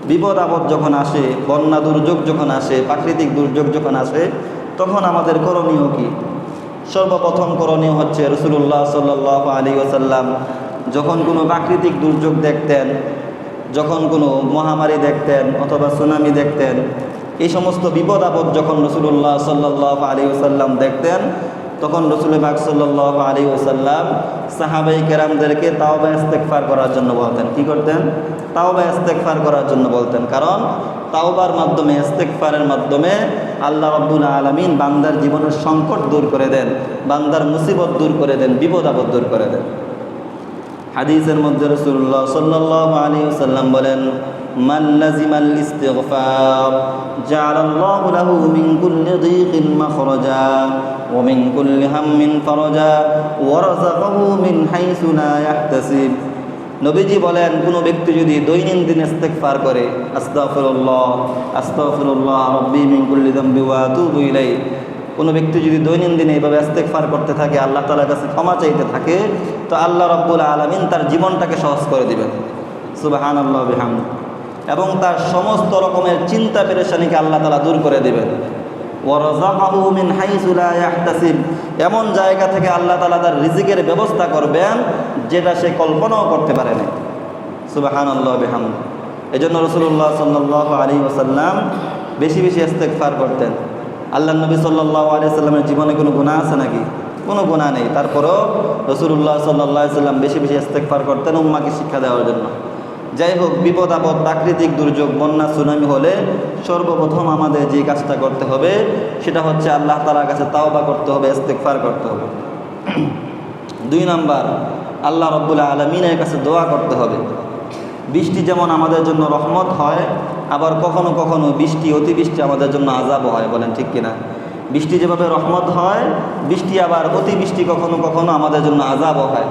বিপদ আপদ যখন আসে, বন্যা দুর্যোগ যখন আসে, প্রাকৃতিক দুর্যোগ যখন আসে, তখন আমাদের করণীয় কি? সর্বপ্রথম করণীয় হচ্ছে রাসূলুল্লাহ সাল্লাল্লাহু আলাইহি ওয়াসাল্লাম যখন কোনো প্রাকৃতিক দুর্যোগ দেখতেন, যখন কোনো মহামারী দেখতেন অথবা সুনামি দেখতেন, এই সমস্ত বিপদ আপদ যখন রাসূলুল্লাহ সাল্লাল্লাহু আলাইহি ওয়াসাল্লাম দেখতেন, তখন রাসূল পাক সাল্লাল্লাহু আলাইহি ওয়াসাল্লাম সাহাবায়ে কেরামদেরকে তাওবা ইস্তেগফার করার জন্য বলতেন। কি করতেন? তাওবা ইস্তেগফার করার জন্য বলতেন। কারণ তাওবার মাধ্যমে, ইস্তেগফারের মাধ্যমে আল্লাহ রাব্বুল আলামিন বান্দার জীবনের সংকট দূর করে দেন, বান্দার মুসিবত দূর করে দেন, বিপদ আপদ দূর করে দেন। হাদিসের মধ্যে রাসূলুল্লাহ সাল্লাল্লাহু আলাইহি ওয়াসাল্লাম বলেন, মান লাজিমাল ইস্তিগফার জাআলাল্লাহু লাহু মিন কুল্লি দীকিন মাখরাজা ওয়া মিন কুল্লি হাম্মিন ফারাজা ওয়া রাযাকাহু মিন হাইসু লা ইয়াহতাসিব। নবীজি বলেন, কোনো ব্যক্তি যদি দৈনন্দিন ইস্তিগফার করে, আস্তাগফিরুল্লাহ আস্তাগফিরুল্লাহ রাব্বি মিন কুল্লি যামবি ওয়া আতুবু ইলাইহি, কোনো ব্যক্তি যদি দৈনন্দিন এইভাবে ইস্তেগফার করতে থাকে, আল্লাহ তাআলার কাছে ক্ষমা চাইতে থাকে, তো আল্লাহ রাব্বুল আলামিন তার জীবনটাকে সহজ করে দিবেন। সুবহানাল্লাহ বিহামদি। এবং তার সমস্ত রকমের চিন্তা পেরেশানিকে আল্লাহ তাআলা দূর করে দিবেন। ওয়া রাযাকাহু মিন হাইসু লা ইয়াহতাসিব, এমন জায়গা থেকে আল্লাহ তাআলা তার রিজিকের ব্যবস্থা করবেন যেটা সে কল্পনাও করতে পারে না। সুবহানাল্লাহ বিহামদি। এজন্য রাসূলুল্লাহ সাল্লাল্লাহু আলাইহি ওয়াসাল্লাম বেশি বেশি ইস্তেগফার করতেন। আল্লাহ নবী সাল্লাল্লাহু আলাইহি সাল্লামের জীবনে কোনো গুনাহ আছে নাকি? কোনো গুনাহ নেই। তারপরও রাসূলুল্লাহ সাল্লাল্লাহু আলাইহি সাল্লাম বেশি বেশি ইস্তেগফার করতেন উম্মাহকে শিক্ষা দেওয়ার জন্য। যাই হোক, বিপদ আপদ, প্রাকৃতিক দুর্যোগ, বন্যা সুনামি হলে সর্বপ্রথম আমাদের যে কাজটা করতে হবে সেটা হচ্ছে আল্লাহ তাআলার কাছে তাওবা করতে হবে, ইস্তেগফার করতে হবে। 2 নাম্বার, আল্লাহ রাব্বুল আলামিনের কাছে দোয়া করতে হবে। বৃষ্টি যেমন আমাদের জন্য রহমত হয়, আবার কখনো কখনো বৃষ্টি, অতিবৃষ্টি আমাদের জন্য আযাবও হয়। বলেন ঠিক কিনা? বৃষ্টি যেভাবে রহমত হয়, বৃষ্টি আবার অতিবৃষ্টি কখনো কখনো আমাদের জন্য আযাবও হয়।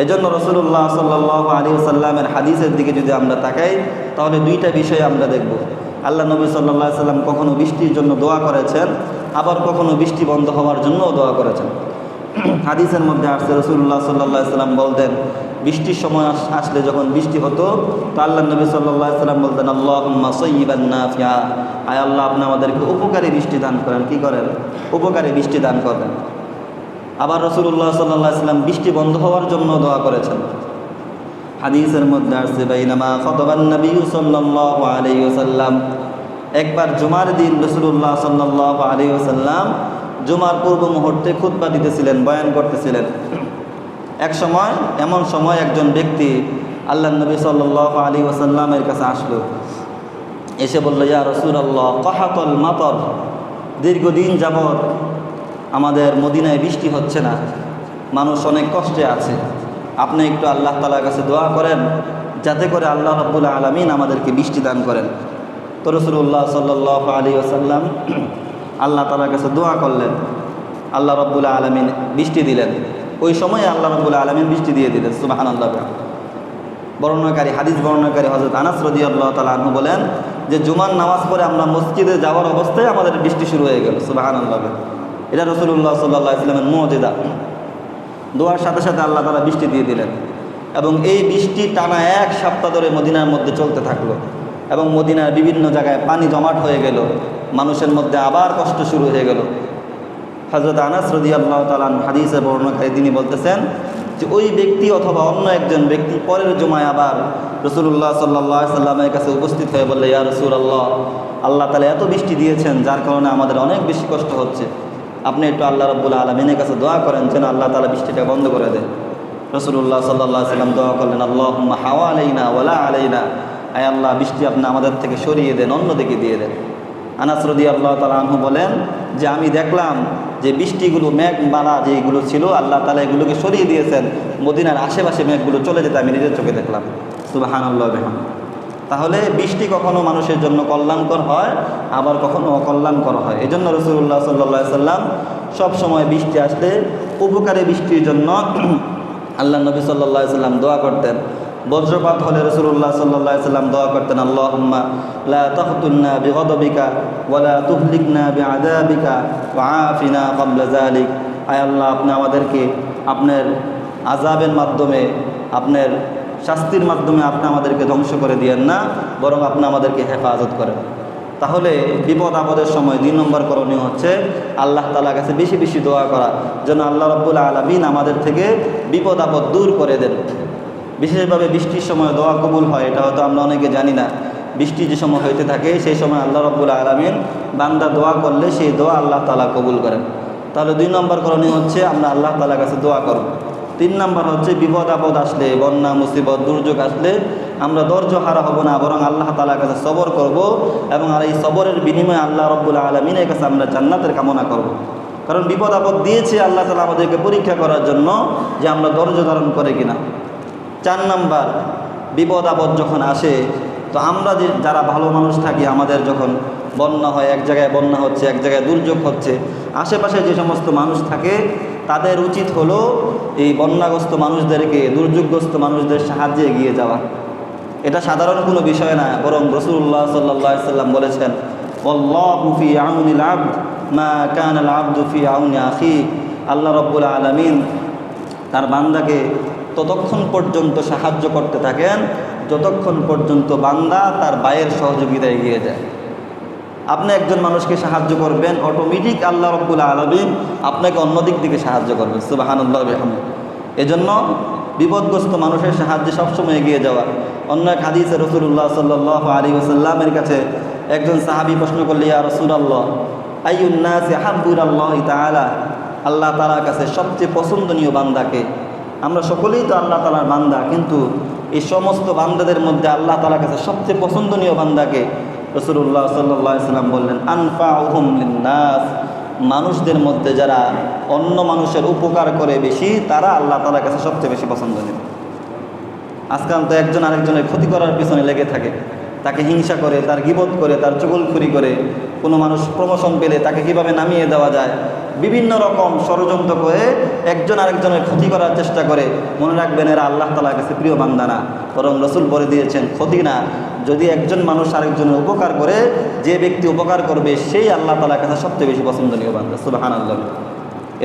এজন্য রাসূলুল্লাহ সাল্লাল্লাহু আলাইহি ওয়াসাল্লামের হাদিসের দিকে যদি আমরা তাকাই, তাহলে 2টা বিষয় আমরা দেখব। আল্লাহ নবী সাল্লাল্লাহু আলাইহি ওয়াসাল্লাম কখনো বৃষ্টির জন্য দোয়া করেছেন, আবার কখনো বৃষ্টি বন্ধ হওয়ার জন্যও দোয়া করেছেন। হাদিসের মধ্যে আসছে রাসূলুল্লাহ সাল্লাল্লাহু আলাইহি ওয়াসাল্লাম বলতেন, বৃষ্টির সময় আসলে যখন বৃষ্টি হতো, তো আল্লাহ নবী সাল্লাল্লাহু আলাইহি ওয়াসাল্লাম বলতেন, আল্লাহুম্মা সায়্যিবান নাফিআ, আয় আল্লাহ আপনি আমাদেরকে উপকারী বৃষ্টি দান করেন। কি করেন? উপকারী বৃষ্টি দান করেন। আবার রাসূলুল্লাহ সাল্লাল্লাহু আলাইহি ওয়াসাল্লাম বৃষ্টি বন্ধ হওয়ার জন্য দোয়া করেছেন। হাদিসের মধ্যে আসছে, বাইনামা খাতাবান নবী সাল্লাল্লাহু আলাইহি ওয়াসাল্লাম, একবার জুমার দিন রাসূলুল্লাহ সাল্লাল্লাহু আলাইহি ওয়াসাল্লাম জুমার পূর্ব মুহূর্তে খুতবা দিতেছিলেন, বয়ান করতেছিলেন। এক সময়, এমন সময় একজন ব্যক্তি আল্লাহ নবী সাল্লাল্লাহু আলাইহি ওয়াসাল্লামের কাছে আসলো, এসে বলল, ইয়া রাসূলুল্লাহ কাহাতুল মাতর, দীর্ঘদিন যাবৎ আমাদের মদিনায় বৃষ্টি হচ্ছে না, মানুষ অনেক কষ্টে আছে, আপনি একটু আল্লাহ তাআলার কাছে দোয়া করেন যাতে করে আল্লাহ রাব্বুল আলামিন আমাদেরকে বৃষ্টি দান করেন। তো রাসূলুল্লাহ সাল্লাল্লাহু আলাইহি ওয়াসাল্লাম আল্লাহ তাআলার কাছে দোয়া করলেন, আল্লাহ রাব্বুল আলামিন বৃষ্টি দিলেন। ওই সময় আল্লাহ রাব্বুল আলামিন বৃষ্টি দিয়ে দিলেন। সুবহানাল্লাহ। বর্ণনাকারী, হাদিস বর্ণনাকারী হযরত আনাস রাদিয়াল্লাহু তাআলা আনহু বলেন যে জুমার নামাজ পড়ে আমরা মসজিদে যাওয়ার অবস্থায় আমাদের বৃষ্টি শুরু হয়ে গেল। সুবহানাল্লাহ। এটা রাসূলুল্লাহ সাল্লাল্লাহু আলাইহি ওয়াসাল্লামের মুজিজা। দোয়ার সাথে সাথে আল্লাহ তাআলা বৃষ্টি দিয়ে দিলেন এবং এই বৃষ্টি টানা 1 সপ্তাহ ধরে মদিনার মধ্যে চলতে থাকলো এবং মদিনার বিভিন্ন জায়গায় পানি জমাট হয়ে গেল, মানুষের মধ্যে আবার কষ্ট শুরু হয়ে গেল। হযরত আনাস রাদিয়াল্লাহু তাআলা হাদিসে বর্ণনাকারী তিনি বলতেছেন যে ওই ব্যক্তি অথবা অন্য একজন ব্যক্তি পরের জুমায় আবার রাসূলুল্লাহ সাল্লাল্লাহু আলাইহি ওয়াসাল্লামের কাছে উপস্থিত হয়ে বলল, ইয়া রাসূলুল্লাহ, আল্লাহ তাআলা এত বৃষ্টি দিয়েছেন যার কারণে আমাদের অনেক বেশি কষ্ট হচ্ছে, আপনি একটু আল্লাহ রাব্বুল আলামিনের কাছে দোয়া করেন যেন আল্লাহ তাআলা বৃষ্টিটা বন্ধ করে দেন। রাসূলুল্লাহ সাল্লাল্লাহু আলাইহি ওয়াসাল্লাম দোয়া করলেন, আল্লাহুম্মা হাওয়ালাইনা ওয়ালা আলাইনা, আয় আল্লাহ বৃষ্টি আপনি আমাদের থেকে সরিয়ে দেন, অন্যদিকে দিয়ে দেন। আনাস রাদিয়াল্লাহু তাআলা আনহু বলেন যে আমি দেখলাম যে বৃষ্টিগুলো, মেঘমালা যেগুলো ছিল, আল্লাহ তাআলা এগুলোকে সরিয়ে দিয়েছেন, মদিনার আশেপাশে মেঘগুলো চলে যেতে আমি নিজের চোখে দেখলাম। সুবহানাল্লাহ বিহামদিহি। তাহলে বৃষ্টি কখনো মানুষের জন্য কল্যাণকর হয়, আবার কখনো অকল্যাণকর হয়। এই জন্য রাসূলুল্লাহ সাল্লাল্লাহু আলাইহি ওয়াসাল্লাম সবসময় বৃষ্টি আসলে উপকারী বৃষ্টির জন্য আল্লাহ নবী সাল্লাল্লাহু আলাইহি ওয়াসাল্লাম দোয়া করতেন। বজ্রপাত হলে রাসূলুল্লাহ সাল্লাল্লাহু আলাইহি ওয়াসাল্লাম দোয়া করতেন, আল্লাহুম্মা লা তাখতুলনা বিগদাবিকা ওয়া লা তুহলিকনা বিআযাবিকা ওয়া আফিনা ক্বাবলা যালিক, আয় আল্লাহ আপনি আমাদেরকে আপনার আযাবের মাধ্যমে, আপনার শাস্তির মাধ্যমে আপনি আমাদেরকে ধ্বংস করে দিয়েন না, বরং আপনি আমাদেরকে হেফাজত করেন। তাহলে বিপদ আপদের সময় 2 নম্বর করণীয় হচ্ছে আল্লাহ তাআলার কাছে বেশি বেশি দোয়া করা, যেন আল্লাহ রাব্বুল আলামিন আমাদের থেকে বিপদ আপদ দূর করে দেন। বিশেষভাবে বৃষ্টির সময় দোয়া কবুল হয়, এটা হয়তো আমরা অনেকে জানি না। বৃষ্টি যে সময় হইতে থাকে সেই সময় আল্লাহ রাব্বুল আলামিন বান্দা দোয়া করলে সেই দোয়া আল্লাহ তাআলা কবুল করেন। তাহলে 2 নম্বর করণীয় হচ্ছে আমরা আল্লাহ তাআলার কাছে দোয়া করব। 3 নম্বর হচ্ছে বিপদ আপদ আসলে, বন্যা মুসিবত দুর্যোগ আসলে আমরা ধৈর্য হারা হব না, বরং আল্লাহ তাআলার কাছে সবর করব এবং আর এই সবরের বিনিময়ে আল্লাহ রাব্বুল আলামিনের কাছে আমরা জান্নাতের কামনা করব। কারণ বিপদ আপদ দিয়েছে আল্লাহ তাআলা আমাদেরকে পরীক্ষা করার জন্য যে আমরা ধৈর্য ধারণ করে কিনা। 4 নম্বর, বিপদ আপদ যখন আসে তো আমরা যে যারা ভালো মানুষ থাকি, আমাদের যখন বন্যা হয়, এক জায়গায় বন্যা হচ্ছে, এক জায়গায় দুর্যোগ হচ্ছে, আশেপাশে যে সমস্ত মানুষ থাকে তাদের উচিত হলো এই বন্যাগ্রস্ত মানুষদেরকে, দুর্যোগগ্রস্ত মানুষদের সাহায্যে এগিয়ে যাওয়া। এটা সাধারণ কোনো বিষয় না, বরং রাসূলুল্লাহ সাল্লাল্লাহু আলাইহি ওয়াসাল্লাম বলেছেন, ওয়াল্লাহু ফি আউনিল আবদ মা কানাল আবদু ফি আউনি আখি। আল্লাহ রাব্বুল আলামিন তার বান্দাকে ততক্ষণ পর্যন্ত সাহায্য করতে থাকেন যতক্ষণ পর্যন্ত বান্দা তার ভাইয়ের সহযোগিতায় এগিয়ে যায়। আপনি একজন মানুষকে সাহায্য করবেন, অটোমেটিক আল্লাহ রাব্বুল আলামিন আপনাকে অন্য দিক থেকে সাহায্য করবেন। সুবহানাল্লাহ বিহামদিহি। এজন্য বিপদগ্রস্ত মানুষের সাহায্যে সবসময় এগিয়ে যাওয়া। অন্য এক হাদিসে রাসূলুল্লাহ সাল্লাল্লাহু আলাইহি ওয়াসাল্লামের কাছে একজন সাহাবী প্রশ্ন করলেন, ইয়া রাসূলুল্লাহ, আইয়ুন নাসি হাব্বু ইলাল্লাহি তাআলা, আল্লাহ তাআলার কাছে সবচেয়ে পছন্দনীয় বান্দাকে? আমরা সকলেই তো আল্লাহ তাআলার বান্দা, কিন্তু এই সমস্ত বান্দাদের মধ্যে আল্লাহ তাআলার কাছে সবচেয়ে পছন্দনীয় বান্দাকে? রাসূলুল্লাহ সাল্লাল্লাহু আলাইহি ওয়াসাল্লাম বললেন, আনফাউহুম লিন্নাস, মানুষদের মধ্যে যারা অন্য মানুষের উপকার করে বেশি, তারা আল্লাহ তাআলার কাছে সবচেয়ে বেশি পছন্দনীয়। আজকাল তো একজন আরেকজনের ক্ষতি করার পিছনে লেগে থাকে, তাকে হিংসা করে, তার গীবত করে, তার চুগলখুরি করে, কোনো মানুষ প্রমোশন পেলে তাকে কিভাবে নামিয়ে দেওয়া যায়, বিভিন্ন রকম ষড়যন্ত্র করে একজন আরেকজনের ক্ষতি করার চেষ্টা করে। মনে রাখবেন, এরা আল্লাহ তাআলার কাছে প্রিয় বান্দা না, বরং রাসূল বলে দিয়েছেন ক্ষতি না। যদি একজন মানুষ আরেকজনের উপকার করে, যে ব্যক্তি উপকার করবে সেই আল্লাহ তাআলার কাছে সবচেয়ে বেশি পছন্দনীয় বান্দা। সুবহানাল্লাহ।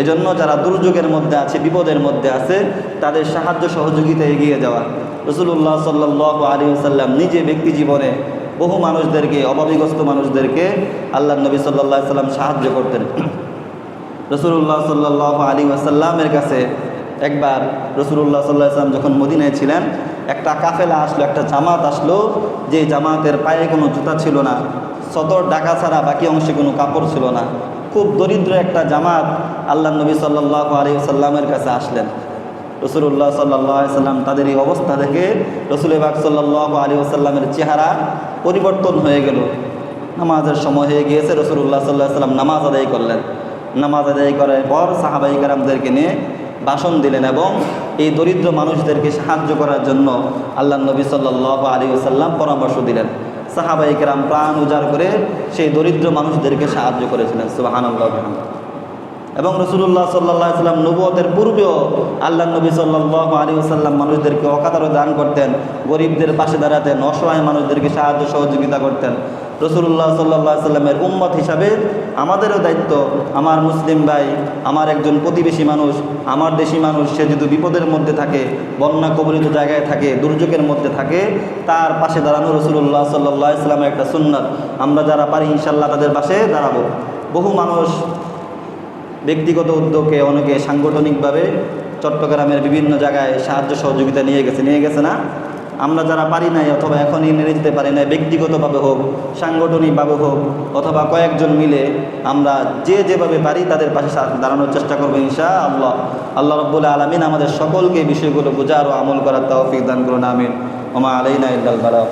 এজন্য যারা দুর্যোগের মধ্যে আছে, বিপদের মধ্যে আছে, তাদের সাহায্য সহযোগিতা এগিয়ে যাওয়া। রাসূলুল্লাহ সাল্লাল্লাহু আলাইহি ওয়াসাল্লাম নিজে ব্যক্তি জীবনে বহু মানুষদেরকে, অভাবগ্রস্ত মানুষদেরকে আল্লাহর নবী সাল্লাল্লাহু আলাইহি ওয়াসাল্লাম সাহায্য করতেন। রাসূলুল্লাহ সাল্লাল্লাহু আলাইহি ওয়াসাল্লামের কাছে একবার রাসূলুল্লাহ সাল্লাল্লাহু আলাইহি ওয়াসাল্লাম যখন মদিনায় ছিলেন, একটা কাফেলা আসলো, একটা জামাত আসলো, যে জামাতের পায়ে কোনো জুতা ছিল না, সদর ঢাকা ছাড়া বাকি অংশে কোনো কাপড় ছিল না। খুব দরিদ্র একটা জামাত আল্লাহর নবী সাল্লাল্লাহু আলাইহি ওয়াসাল্লামের কাছে আসলেন। রাসূলুল্লাহ সাল্লাল্লাহু আলাইহি ওয়াসাল্লাম তাদের এই অবস্থা দেখে রাসূল পাক সাল্লাল্লাহু আলাইহি ওয়াসাল্লামের চেহারা পরিবর্তন হয়ে গেল। নামাজের সময় হয়ে গিয়েছে, রাসূলুল্লাহ সাল্লাল্লাহু আলাইহি ওয়াসাল্লাম নামাজ আদায় করলেন। নামাজ আদায় করার পর সাহাবায়ে কেরামদেরকে নিয়ে ভাষণ দিলেন এবং এই দরিদ্র মানুষদেরকে সাহায্য করার জন্য আল্লাহর নবী সাল্লাল্লাহু আলাইহি ওয়াসাল্লাম পরামর্শ দিলেন। সাহাবায়ে কেরাম প্রাণ উজাড় করে সেই দরিদ্র মানুষদেরকে সাহায্য করেছিলেন। সুবহানাল্লাহ। এবং রাসূলুল্লাহ সাল্লাল্লাহু আলাইহি ওয়াসাল্লাম নবুয়তের পূর্বেও আল্লাহর নবী সাল্লাল্লাহু আলাইহি ওয়াসাল্লাম মানুষদেরকে অকাতরে দান করতেন, গরিবদের পাশে দাঁড়াতেন, অসহায় মানুষদেরকে সাহায্য সহযোগিতা করতেন। রাসূলুল্লাহ সাল্লাল্লাহু আলাইহি ওয়াসাল্লামের উম্মত হিসাবে আমাদেরও দায়িত্ব, আমার মুসলিম ভাই, আমার একজন প্রতিবেশী মানুষ, আমার দেশি মানুষ, সে যদি বিপদের মধ্যে থাকে, বন্যা কবলিত জায়গায় থাকে, দুর্যোগের মধ্যে থাকে, তার পাশে দাঁড়ানো রাসূলুল্লাহ সাল্লাল্লাহু আলাইহি ওয়াসাল্লামের একটা সুন্নাত। আমরা যারা পারি ইনশাআল্লাহ তাদের পাশে দাঁড়াবো। বহু মানুষ ব্যক্তিগত উদ্যোগে, অনেকে সাংগঠনিকভাবে চট্টগ্রামের বিভিন্ন জায়গায় সাহায্য সহযোগিতা নিয়ে গেছে না? আমরা যারা পারি নাই অথবা এখনই নিয়ে নিতে পারি না, ব্যক্তিগতভাবে হোক, সাংগঠনিকভাবে হোক, অথবা কয়েকজন মিলে আমরা যে যেভাবে পারি তাদের পাশে দাঁড়ানোর চেষ্টা করবো ইনশাআল্লাহ। আল্লাহ রাব্বুল আলামিন আমাদের সকলকে এই বিষয়গুলো বোঝার ও আমল করার তৌফিক দান করুন। আমিন। ওয়া মা আলাইনা ইল্লাল বালাগ।